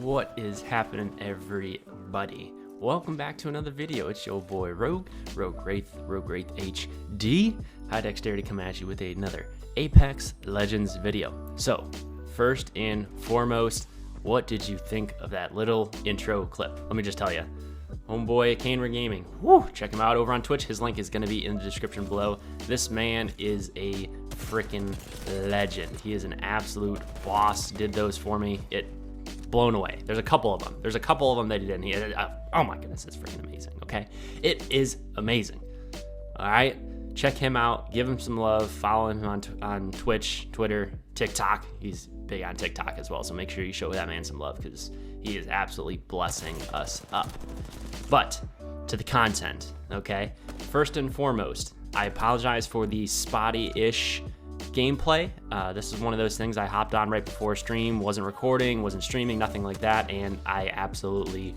What is happening, everybody? Welcome back to another video. It's your boy Rogue Wraith HD. High Dexterity coming at you with another Apex Legends video. So, first and foremost, what did you think of that little intro clip? Let me just tell you, homeboy KainraGaming, check him out over on Twitch. His link is going to be in the description below. This man is a freaking legend. He is an absolute boss. Did those for me. It blown away. There's a couple of them. That he didn't. Oh my goodness, it's freaking amazing. Okay, it is amazing. All right, check him out. Give him some love. Follow him on Twitch, Twitter, TikTok. He's big on TikTok as well. So make sure you show that man some love because he is absolutely blessing us up. But to the content, okay? First and foremost, I apologize for the spotty-ish gameplay. This is one of those things I hopped on right before stream, wasn't recording, wasn't streaming, nothing like that, and I absolutely,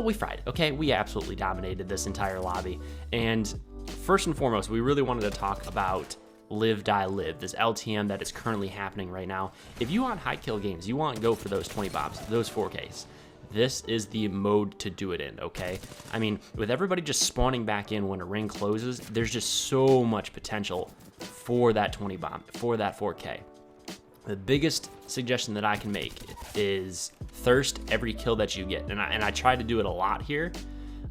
we fried, okay? We absolutely dominated this entire lobby. And first and foremost, we really wanted to talk about Live, Die, Live, this LTM that is currently happening right now. If you want high kill games, you want to go for those 20 bombs, those 4Ks. This is the mode to do it in, okay? I mean, with everybody just spawning back in when a ring closes, there's just so much potential for that 20 bomb, for that 4K. The biggest suggestion that I can make is thirst every kill that you get. And I try to do it a lot here.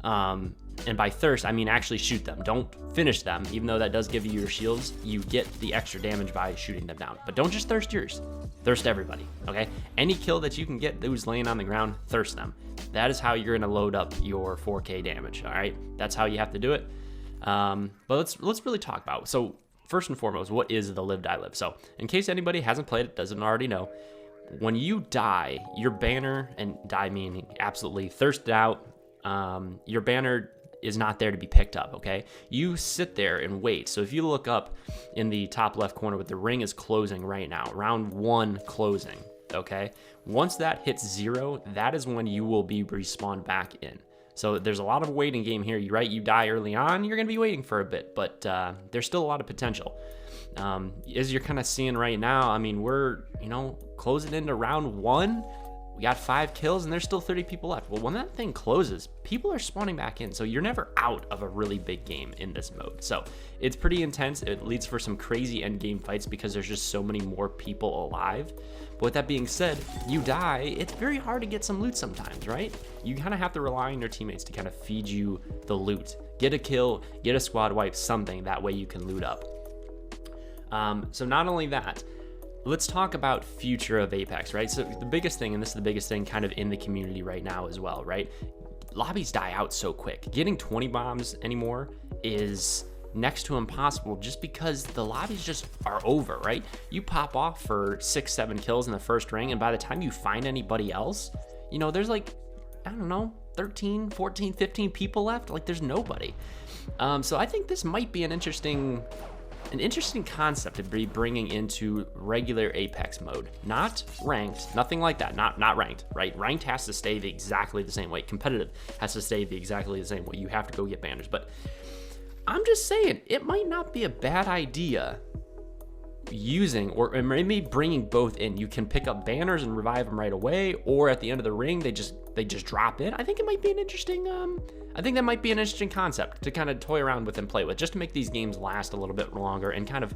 And by thirst, I mean actually shoot them. Don't finish them, even though that does give you your shields. You get the extra damage by shooting them down. But don't just thirst yours. Thirst everybody, okay? Any kill that you can get who's laying on the ground, thirst them. That is how you're gonna load up your 4K damage, all right? That's how you have to do it. But let's really talk about it. So first and foremost, what is the Live, Die, Live? So in case anybody hasn't played it, doesn't already know, when you die, your banner, and die meaning absolutely thirsted out, your banner is not there to be picked up, okay? You sit there and wait. So if you look up in the top left corner with the ring is closing right now, round 1 closing, okay? Once that hits 0, that is when you will be respawned back in. So there's a lot of waiting game here. You're right, you die early on, you're gonna be waiting for a bit, but there's still a lot of potential. As you're kind of seeing right now, I mean, we're, closing into round 1. We got 5 kills and there's still 30 people left. Well, when that thing closes, people are spawning back in. So you're never out of a really big game in this mode. So it's pretty intense. It leads for some crazy end game fights because there's just so many more people alive. But with that being said, you die, it's very hard to get some loot sometimes, right? You kind of have to rely on your teammates to kind of feed you the loot. Get a kill, get a squad wipe, something. That way you can loot up. So not only that, let's talk about future of Apex, right? So the biggest thing, and this is the biggest thing kind of in the community right now as well, right? Lobbies die out so quick. Getting 20 bombs anymore is next to impossible just because the lobbies just are over, right? You pop off for 6-7 kills in the first ring, and by the time you find anybody else, there's like, I don't know, 13, 14, 15 people left. Like, there's nobody. So I think this might be an interesting concept to be bringing into regular Apex mode, not ranked, nothing like that, not ranked, right? Ranked has to stay exactly the same way. Competitive has to stay exactly the same way. You have to go get banners, but I'm just saying it might not be a bad idea using or maybe bringing both in. You can pick up banners and revive them right away, or at the end of the ring they just drop in. I think it might be an interesting I think that might be an interesting concept to kind of toy around with and play with, just to make these games last a little bit longer and kind of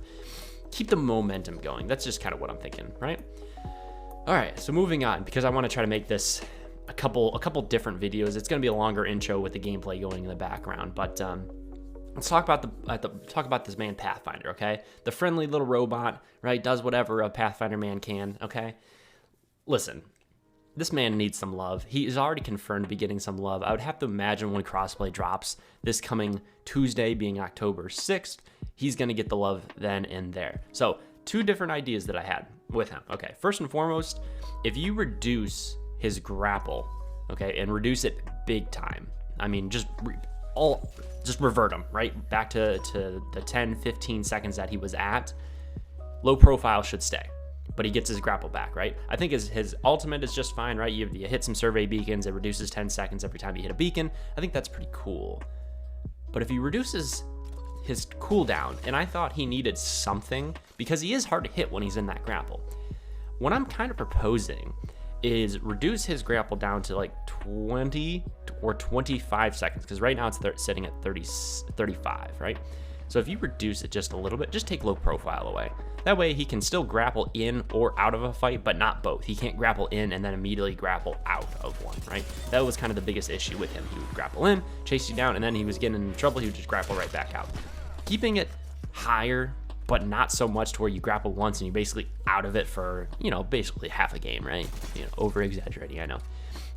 keep the momentum going. That's just kind of what I'm thinking, right? All right, so moving on, because I want to try to make this a couple different videos. It's going to be a longer intro with the gameplay going in the background, but let's talk about this man Pathfinder, okay? The friendly little robot, right? Does whatever a Pathfinder man can, okay? Listen, this man needs some love. He is already confirmed to be getting some love. I would have to imagine when crossplay drops this coming Tuesday, being October 6th, he's going to get the love then and there. So 2 different ideas that I had with him. Okay, first and foremost, if you reduce his grapple, okay, and reduce it big time, I mean, just revert him right back to the 10-15 seconds that he was at. Low profile should stay, but he gets his grapple back, right? I think his ultimate is just fine, right? You hit some survey beacons, it reduces 10 seconds every time you hit a beacon. I think that's pretty cool. But if he reduces his cooldown, and I thought he needed something, because he is hard to hit when he's in that grapple. What I'm kind of proposing is reduce his grapple down to like 20 or 25 seconds, because right now it's sitting at 35, right? So if you reduce it just a little bit, just take low profile away. That way he can still grapple in or out of a fight, but not both. He can't grapple in and then immediately grapple out of one, right? That was kind of the biggest issue with him. He would grapple in, chase you down, and then he was getting in trouble, he would just grapple right back out. Keeping it higher, but not so much to where you grapple once and you're basically out of it for, you know, basically half a game, right? You know, over exaggerating, I know.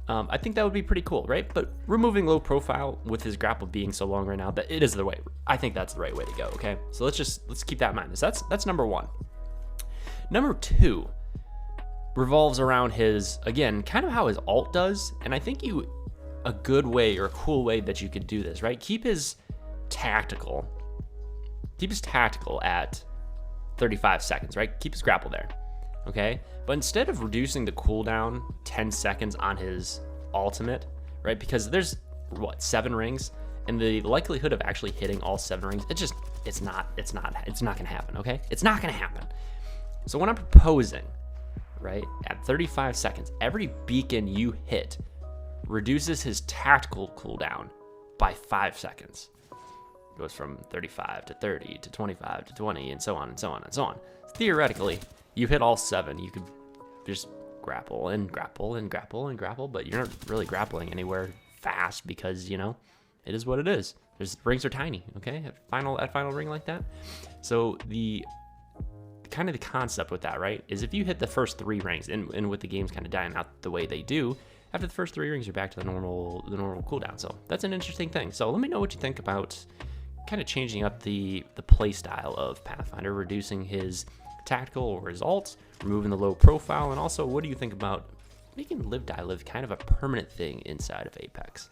I think that would be pretty cool, right? But removing low profile with his grapple being so long right now, that it is the way. I think that's the right way to go, okay? So let's keep that in mind. That's number one. Number two revolves around his, again, kind of how his alt does, and I think a good way or a cool way that you could do this, right? Keep his tactical at 35 seconds, right? Keep his grapple there, okay? But instead of reducing the cooldown 10 seconds on his ultimate, right? Because there's, 7 rings? And the likelihood of actually hitting all 7 rings, it's not gonna happen, okay? It's not gonna happen. So what I'm proposing, right, at 35 seconds, every beacon you hit reduces his tactical cooldown by 5 seconds. It goes from 35 to 30 to 25 to 20 and so on and so on and so on. Theoretically, you hit all 7, you could just grapple and grapple and grapple and grapple, but you're not really grappling anywhere fast because, you know, it is what it is. Rings are tiny, okay? At final ring like that. So the kind of the concept with that, right, is if you hit the first 3 rings, and with the games kind of dying out the way they do, after the first 3 rings, you're back to the normal cooldown. So that's an interesting thing. So let me know what you think about kind of changing up the play style of Pathfinder, reducing his tactical or his alts, removing the low profile, and also what do you think about making live die live kind of a permanent thing inside of Apex?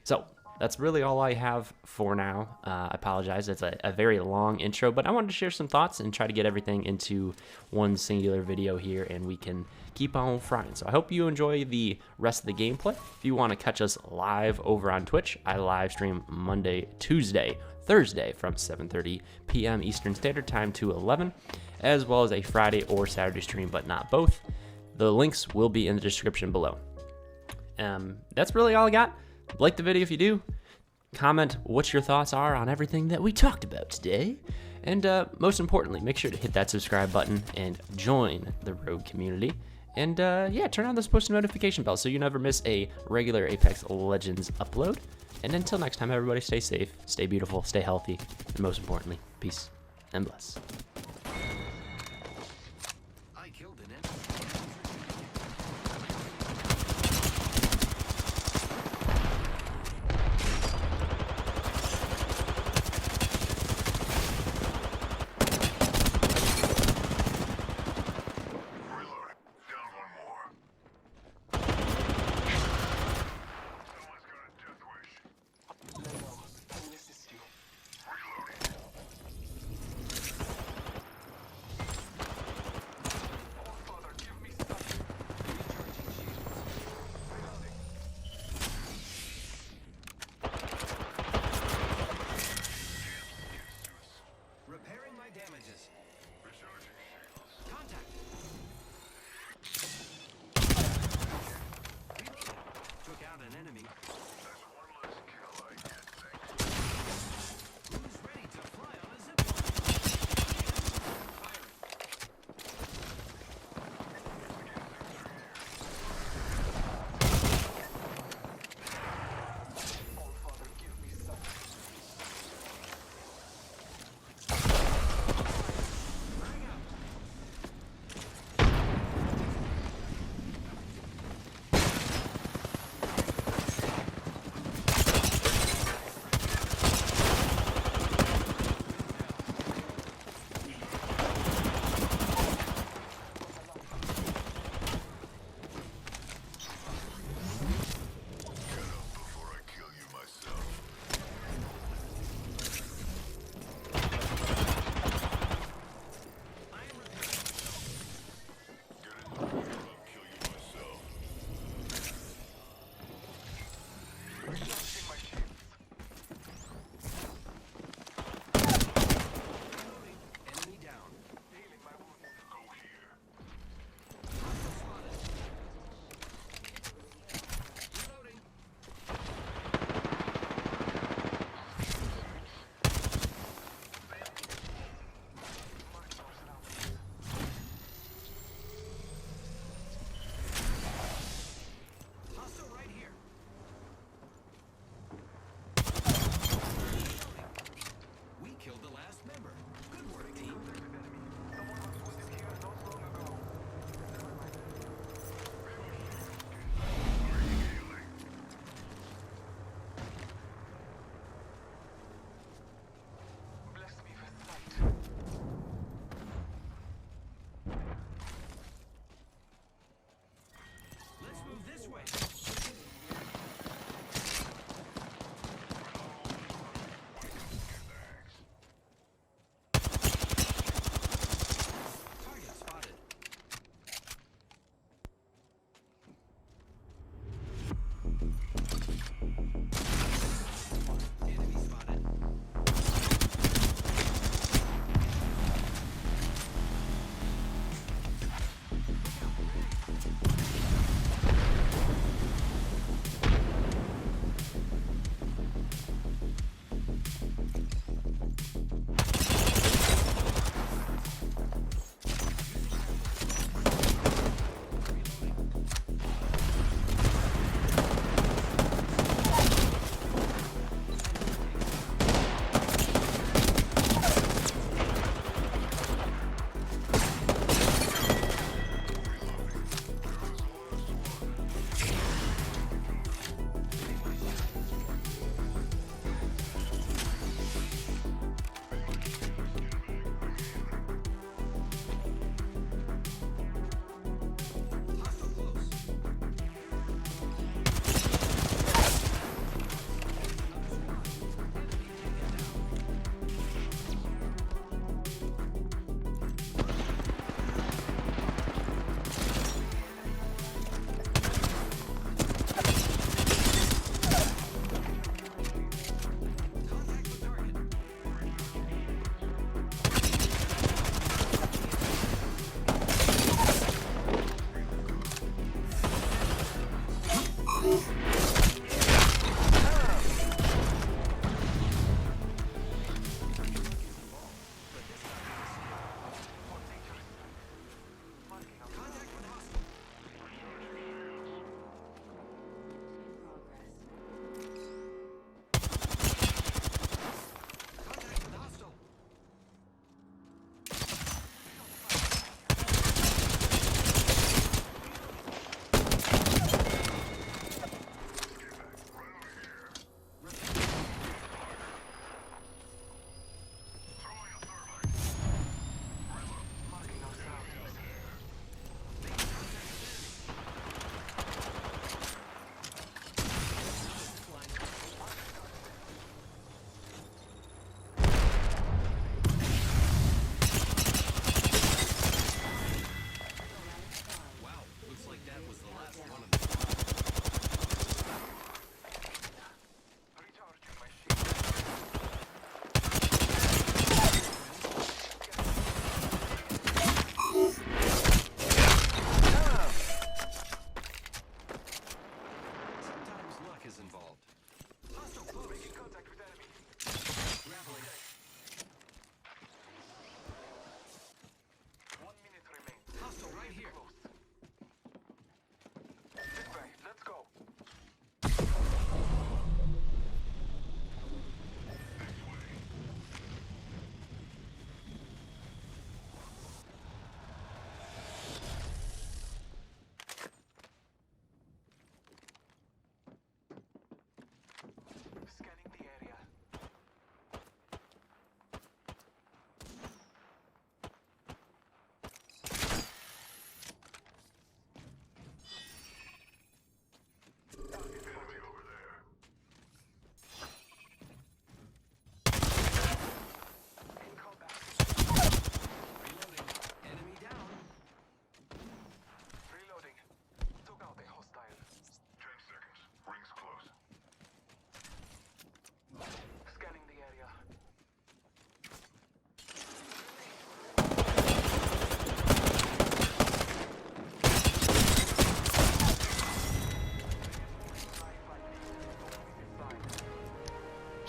So that's really all I have for now. I apologize, it's a very long intro, but I wanted to share some thoughts and try to get everything into one singular video here, and we can keep on frying. So I hope you enjoy the rest of the gameplay. If you want to catch us live over on Twitch, I live stream Monday, Tuesday, Thursday from 7:30 p.m. Eastern Standard Time to 11, as well as a Friday or Saturday stream, but not both. The links will be in the description below. That's really all I got. Like the video if you do. Comment what your thoughts are on everything that we talked about today. And most importantly, make sure to hit that subscribe button and join the Rogue community. And yeah, turn on those post notification bells so you never miss a regular Apex Legends upload. And until next time, everybody stay safe, stay beautiful, stay healthy, and most importantly, peace and bless.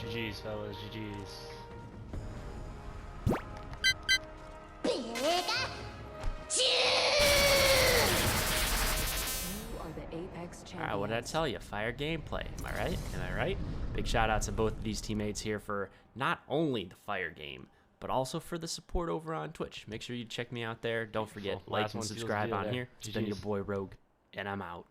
GG's, fellas. GG's. Alright, what did I tell you? Fire gameplay. Am I right? Am I right? Big shout out to both of these teammates here for not only the fire game, but also for the support over on Twitch. Make sure you check me out there. Don't forget, like and subscribe on here. It's been your boy Rogue, and I'm out.